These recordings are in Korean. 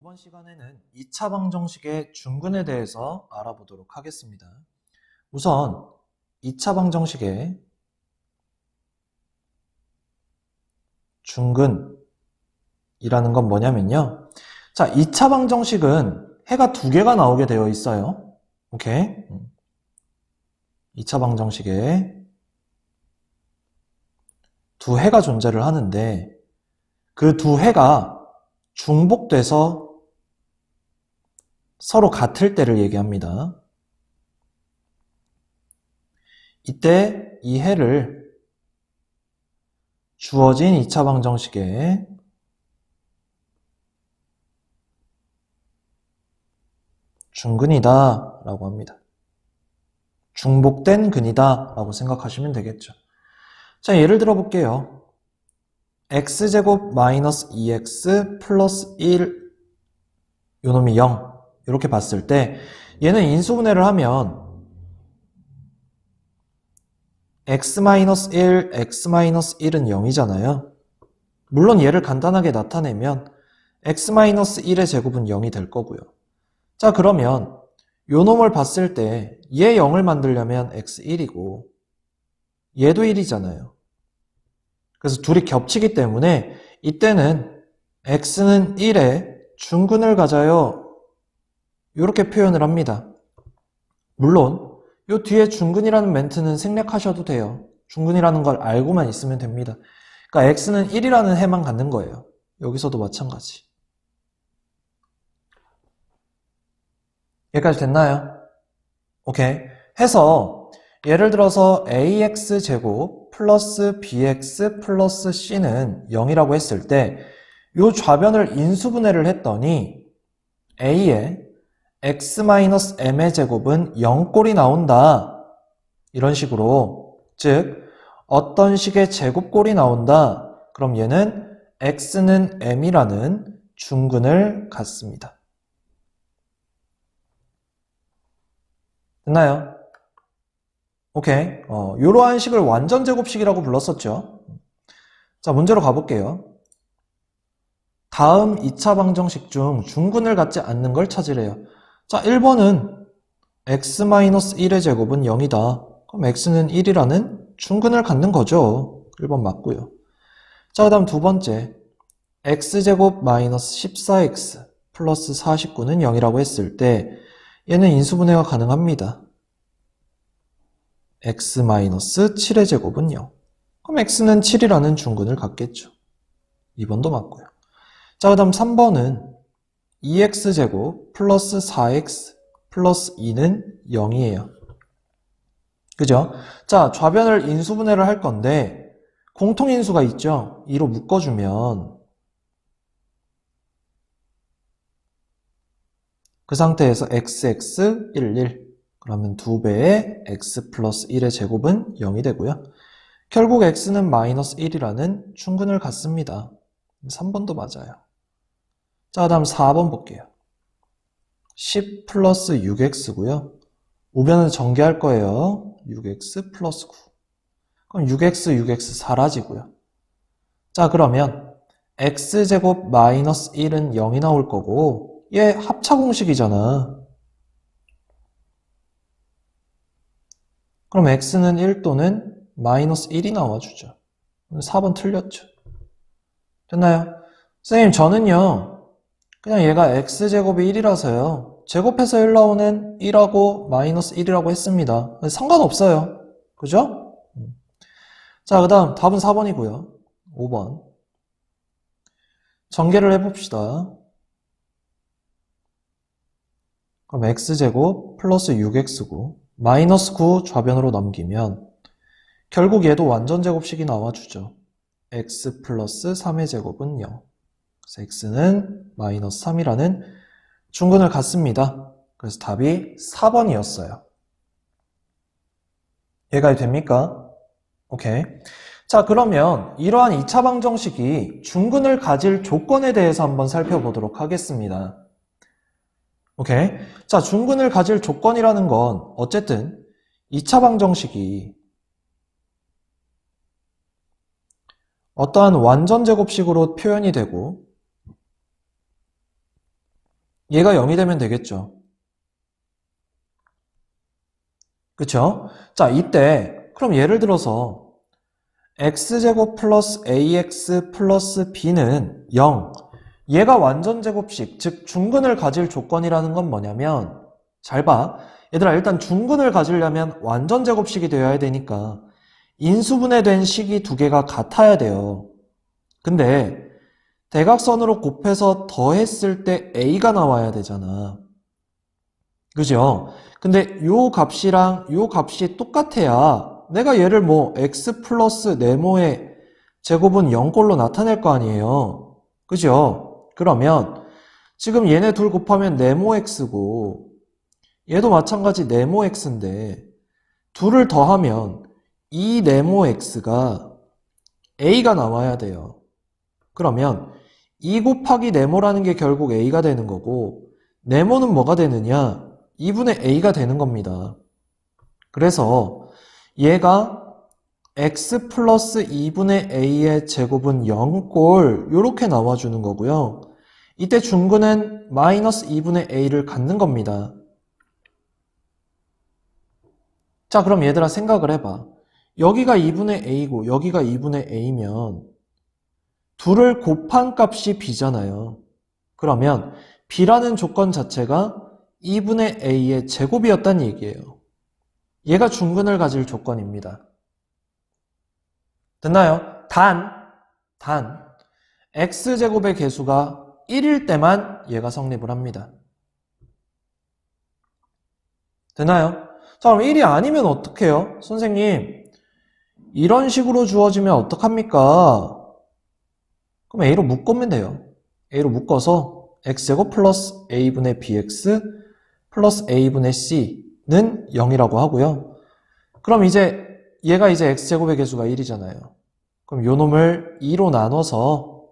이번 시간에는 2차 방정식의 중근에 대해서 알아보도록 하겠습니다. 우선 2차 방정식의 중근이라는 건 뭐냐면요. 자, 2차 방정식은 해가 두 개가 나오게 되어 있어요. 오케이? 2차 방정식에 두 해가 존재를 하는데 그 두 해가 중복돼서 서로 같을 때를 얘기합니다. 이때 이 해를 주어진 2차 방정식에 중근이다 라고 합니다. 중복된 근이다 라고 생각하시면 되겠죠. 자, 예를 들어 볼게요. x제곱 마이너스 2x 플러스 1 요놈이 0 이렇게 봤을 때 얘는 인수분해를 하면 x-1, x-1은 0이잖아요. 물론 얘를 간단하게 나타내면 x-1의 제곱은 0이 될 거고요. 자, 그러면 요 놈을 봤을 때 얘 0을 만들려면 x1이고 얘도 1이잖아요. 그래서 둘이 겹치기 때문에 이때는 x는 1에 중근을 가져요. 이렇게 표현을 합니다. 물론 요 뒤에 중근이라는 멘트는 생략하셔도 돼요. 중근이라는 걸 알고만 있으면 됩니다. 그러니까 x는 1이라는 해만 갖는 거예요. 여기서도 마찬가지. 여기까지 됐나요? 오케이. 해서 예를 들어서 ax제곱 플러스 bx 플러스 c는 0이라고 했을 때 이 좌변을 인수분해를 했더니 a의 x-m의 제곱은 0꼴이 나온다. 이런 식으로, 즉 어떤 식의 제곱꼴이 나온다. 그럼 얘는 x는 m이라는 중근을 갖습니다. 됐나요? 오케이. 이러한 식을 완전 제곱식이라고 불렀었죠. 자, 문제로 가볼게요. 다음 2차 방정식 중 중근을 갖지 않는 걸 찾으래요. 자, 1번은 x-1의 제곱은 0이다. 그럼 x는 1이라는 중근을 갖는 거죠. 1번 맞고요. 자, 그 다음 두 번째 x제곱 마이너스 14x 플러스 49는 0이라고 했을 때 얘는 인수분해가 가능합니다. x-7의 제곱은 0. 그럼 x는 7이라는 중근을 갖겠죠. 2번도 맞고요. 자, 그 다음 3번은 2x제곱 플러스 4x 플러스 2는 0이에요. 그죠? 자, 좌변을 인수분해를 할 건데 공통인수가 있죠? 2로 묶어주면 그 상태에서 xx 1, 1 그러면 2배의 x 플러스 1의 제곱은 0이 되고요. 결국 x는 마이너스 1이라는 중근을 갖습니다. 3번도 맞아요. 자, 다음 4번 볼게요. 10 플러스 6x고요. 우변을 전개할 거예요. 6x 플러스 9. 그럼 6x, 6x 사라지고요. 자, 그러면 x제곱 마이너스 1은 0이 나올 거고 얘 합차 공식이잖아. 그럼 x는 1 또는 마이너스 1이 나와주죠. 4번 틀렸죠. 됐나요? 선생님, 저는요 그냥 얘가 x제곱이 1이라서요 제곱해서 1 나오는 1하고 마이너스 1이라고 했습니다. 상관없어요. 그죠? 자, 그 다음 답은 4번이고요. 5번 전개를 해봅시다. 그럼 x제곱 플러스 6x고 마이너스 9 좌변으로 넘기면 결국 얘도 완전 제곱식이 나와주죠. x 플러스 3의 제곱은 0. 그래서 x는 마이너스 3이라는 중근을 갖습니다. 그래서 답이 4번이었어요. 이해가 됩니까? 오케이. 자, 그러면 이러한 2차 방정식이 중근을 가질 조건에 대해서 한번 살펴보도록 하겠습니다. 오케이. 자, 중근을 가질 조건이라는 건 어쨌든 2차 방정식이 어떠한 완전 제곱식으로 표현이 되고 얘가 0이 되면 되겠죠. 그쵸? 자, 이때 그럼 예를 들어서 x제곱 플러스 ax 플러스 b는 0. 얘가 완전제곱식, 즉 중근을 가질 조건이라는 건 뭐냐면 잘 봐. 얘들아, 일단 중근을 가지려면 완전제곱식이 되어야 되니까 인수분해된 식이 두 개가 같아야 돼요. 근데 대각선으로 곱해서 더했을 때 a가 나와야 되잖아. 그죠? 근데 요 값이랑 요 값이 똑같아야 내가 얘를 뭐 x 플러스 네모의 제곱은 0꼴로 나타낼 거 아니에요. 그죠? 그러면 지금 얘네 둘 곱하면 네모 x고 얘도 마찬가지 네모 x인데 둘을 더하면 이 네모 x가 a가 나와야 돼요. 그러면 2 곱하기 네모라는 게 결국 a가 되는 거고 네모는 뭐가 되느냐? 2분의 a가 되는 겁니다. 그래서 얘가 x 플러스 2분의 a의 제곱은 0꼴 이렇게 나와주는 거고요. 이때 중근은 마이너스 2분의 a를 갖는 겁니다. 자, 그럼 얘들아 생각을 해봐. 여기가 2분의 a고 여기가 2분의 a면 둘을 곱한 값이 b잖아요. 그러면 b라는 조건 자체가 2분의 a의 제곱이었다는 얘기예요. 얘가 중근을 가질 조건입니다. 됐나요? 단 x제곱의 개수가 1일 때만 얘가 성립을 합니다. 되나요? 자, 그럼 1이 아니면 어떡해요? 선생님, 이런 식으로 주어지면 어떡합니까? 그럼 a로 묶으면 돼요. a로 묶어서 x제곱 플러스 a분의 bx 플러스 a분의 c는 0이라고 하고요. 그럼 이제 얘가 이제 x제곱의 개수가 1이잖아요. 그럼 요 놈을 2로 나눠서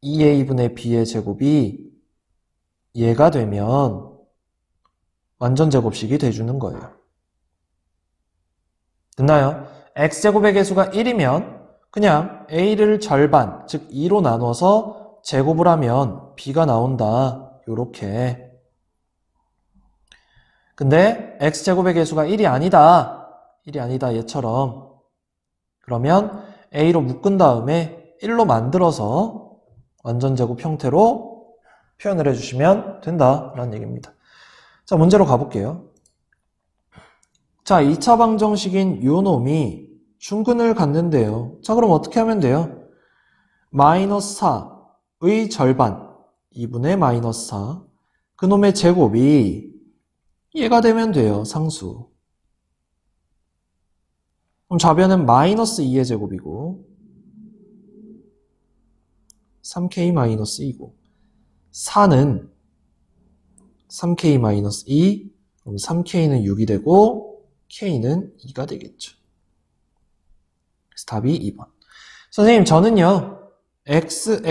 2a분의 b의 제곱이 얘가 되면 완전제곱식이 돼주는 거예요. 됐나요? x제곱의 개수가 1이면 그냥 a를 절반, 즉 2로 나눠서 제곱을 하면 b가 나온다. 요렇게. 근데 x제곱의 개수가 1이 아니다. 1이 아니다. 얘처럼. 그러면 a로 묶은 다음에 1로 만들어서 완전제곱 형태로 표현을 해주시면 된다라는 얘기입니다. 자, 문제로 가볼게요. 자, 2차 방정식인 요 놈이 중근을 갖는데요. 자, 그럼 어떻게 하면 돼요? 마이너스 4의 절반, 2분의 마이너스 4. 그 놈의 제곱이 얘가 되면 돼요. 상수. 그럼 좌변은 마이너스 2의 제곱이고 3k 마이너스 2고 4는 3k 마이너스 2, 그럼 3k는 6이 되고 k는 2가 되겠죠. 그래서 답이 2번. 선생님, 저는요 x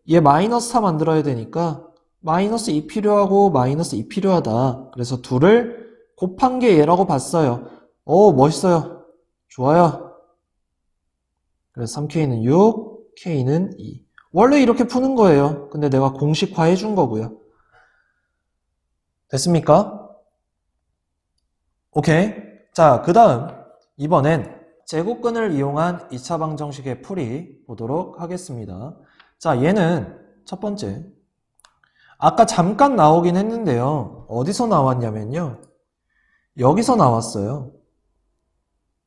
얘 마이너스 4 만들어야 되니까 마이너스 2 필요하고 마이너스 2 필요하다. 그래서 둘을 곱한 게 얘라고 봤어요. 오, 멋있어요. 좋아요. 그래서 3k는 6, k는 2. 원래 이렇게 푸는 거예요. 근데 내가 공식화 해준 거고요. 됐습니까? 오케이. 자, 그 다음 이번엔 제곱근을 이용한 2차 방정식의 풀이 보도록 하겠습니다. 자, 얘는 첫 번째. 아까 잠깐 나오긴 했는데요. 어디서 나왔냐면요. 여기서 나왔어요.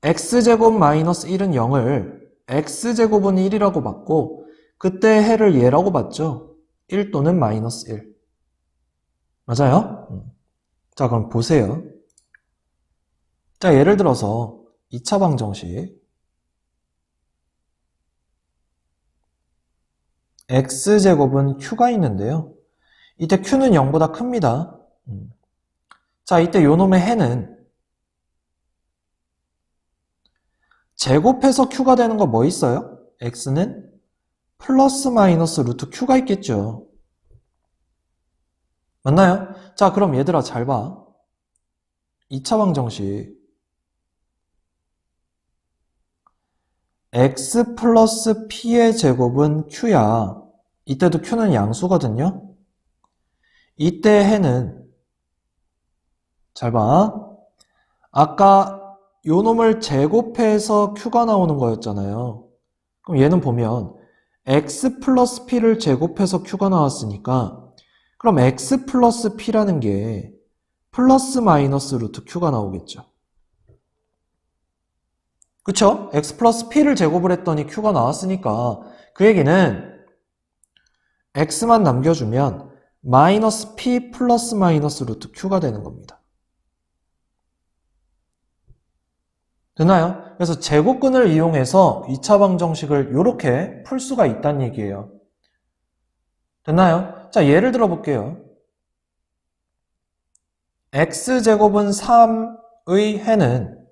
x제곱 마이너스 1은 0을 x제곱은 1이라고 봤고 그때 해를 얘라고 봤죠. 1 또는 마이너스 1. 맞아요? 자, 그럼 보세요. 자, 예를 들어서 2차 방정식 x제곱은 q가 있는데요. 이때 q는 0보다 큽니다. 자, 이때 요 놈의 해는 제곱해서 q가 되는 거 뭐 있어요? x는 플러스 마이너스 루트 q가 있겠죠. 맞나요? 자, 그럼 얘들아 잘 봐. 2차 방정식 x 플러스 p의 제곱은 q야. 이때도 q는 양수거든요. 이때 해는 잘 봐. 아까 요 놈을 제곱해서 Q가 나오는 거였잖아요. 그럼 얘는 보면 X 플러스 P를 제곱해서 Q가 나왔으니까 그럼 X 플러스 P라는 게 플러스 마이너스 루트 Q가 나오겠죠. 그쵸? X 플러스 P를 제곱을 했더니 Q가 나왔으니까 그 얘기는 X만 남겨주면 마이너스 P 플러스 마이너스 루트 Q가 되는 겁니다. 되나요? 그래서 제곱근을 이용해서 2차 방정식을 이렇게 풀 수가 있다는 얘기예요. 됐나요? 자, 예를 들어 볼게요. x제곱은 3의 해는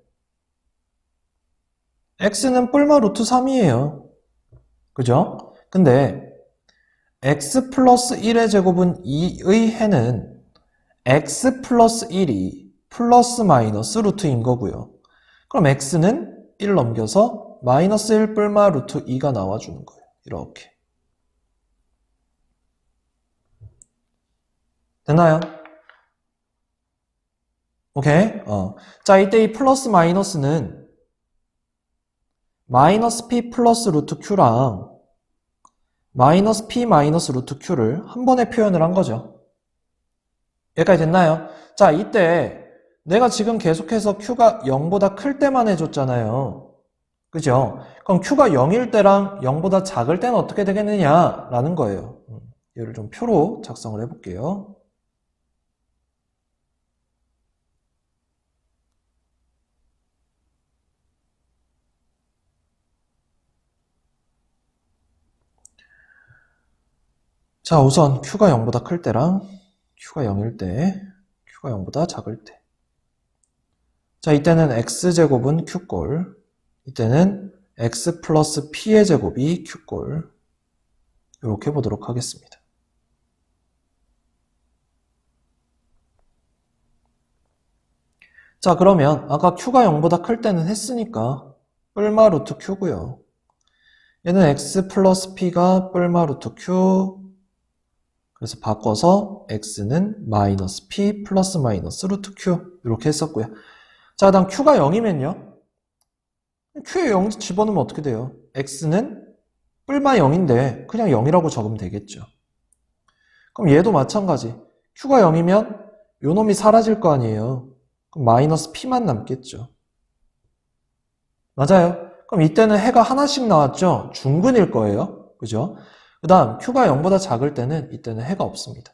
x는 뿔마 루트 3이에요. 그죠? 근데 x 플러스 1의 제곱은 2의 해는 x 플러스 1이 플러스 마이너스 루트인 거고요. 그럼 x는 1 넘겨서 마이너스 1 뿔마 루트 2가 나와주는 거예요. 이렇게. 됐나요? 오케이? 자, 이때 이 플러스 마이너스는 마이너스 p 플러스 루트 q랑 마이너스 p 마이너스 루트 q를 한 번에 표현을 한 거죠. 여기까지 됐나요? 자, 이때 내가 지금 계속해서 q가 0보다 클 때만 해줬잖아요. 그죠? 그럼 q가 0일 때랑 0보다 작을 때는 어떻게 되겠느냐라는 거예요. 얘를 좀 표로 작성을 해볼게요. 자, 우선 q가 0보다 클 때랑 q가 0일 때, q가 0보다 작을 때. 자, 이때는 x제곱은 q꼴, 이때는 x 플러스 p의 제곱이 q꼴. 이렇게 보도록 하겠습니다. 자, 그러면 아까 q가 0보다 클 때는 했으니까 뿔마 루트 q고요. 얘는 x 플러스 p가 뿔마 루트 q. 그래서 바꿔서 x는 마이너스 p 플러스 마이너스 루트 q 이렇게 했었고요. 자, 다음 q가 0이면요. q에 0 집어넣으면 어떻게 돼요? x는 뿔마 0인데 그냥 0이라고 적으면 되겠죠. 그럼 얘도 마찬가지. q가 0이면 요 놈이 사라질 거 아니에요. 그럼 마이너스 p만 남겠죠. 맞아요. 그럼 이때는 해가 하나씩 나왔죠? 중근일 거예요. 그죠? 그 다음 q가 0보다 작을 때는 이때는 해가 없습니다.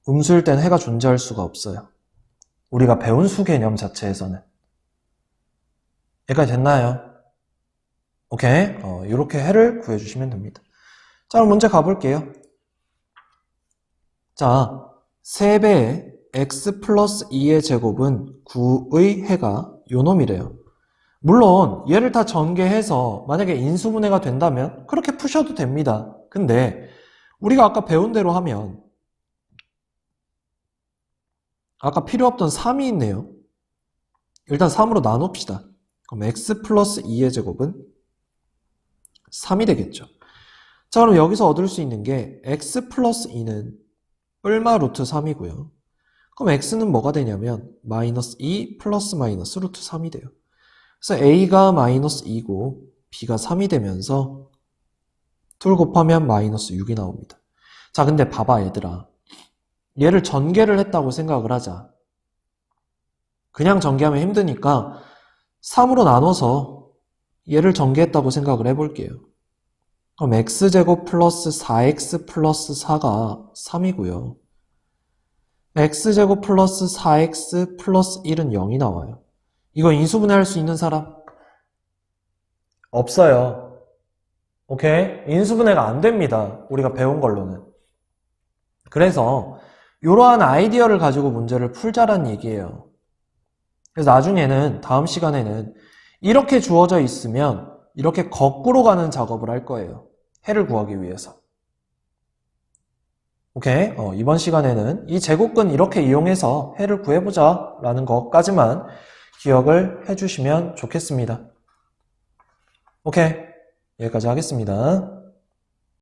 음수일 때는 해가 존재할 수가 없어요. 우리가 배운 수 개념 자체에서는. 여기까지 됐나요? 오케이. 이렇게 해를 구해주시면 됩니다. 자, 그럼 문제 가볼게요. 자, 3배의 x 플러스 2의 제곱은 9의 해가 요 놈이래요. 물론 얘를 다 전개해서 만약에 인수분해가 된다면 그렇게 푸셔도 됩니다. 근데 우리가 아까 배운 대로 하면 아까 필요 없던 3이 있네요. 일단 3으로 나눕시다. 그럼 x 플러스 2의 제곱은 3이 되겠죠. 자, 그럼 여기서 얻을 수 있는 게 x 플러스 2는 뿔마 루트 3이고요. 그럼 x는 뭐가 되냐면 마이너스 2 플러스 마이너스 루트 3이 돼요. 그래서 a가 마이너스 2고 b가 3이 되면서 둘 곱하면 마이너스 6이 나옵니다. 자, 근데 봐봐 얘들아. 얘를 전개를 했다고 생각을 하자. 그냥 전개하면 힘드니까 3으로 나눠서 얘를 전개했다고 생각을 해볼게요. 그럼 x제곱 플러스 4x 플러스 4가 3이고요. x제곱 플러스 4x 플러스 1은 0이 나와요. 이거 인수분해할 수 있는 사람? 없어요. 오케이? 인수분해가 안 됩니다. 우리가 배운 걸로는. 그래서 이러한 아이디어를 가지고 문제를 풀자라는 얘기예요. 그래서 나중에는 다음 시간에는 이렇게 주어져 있으면 이렇게 거꾸로 가는 작업을 할 거예요. 해를 구하기 위해서. 오케이? 이번 시간에는 이 제곱근 이렇게 이용해서 해를 구해보자 라는 것까지만 기억을 해주시면 좋겠습니다. 오케이? 여기까지 하겠습니다.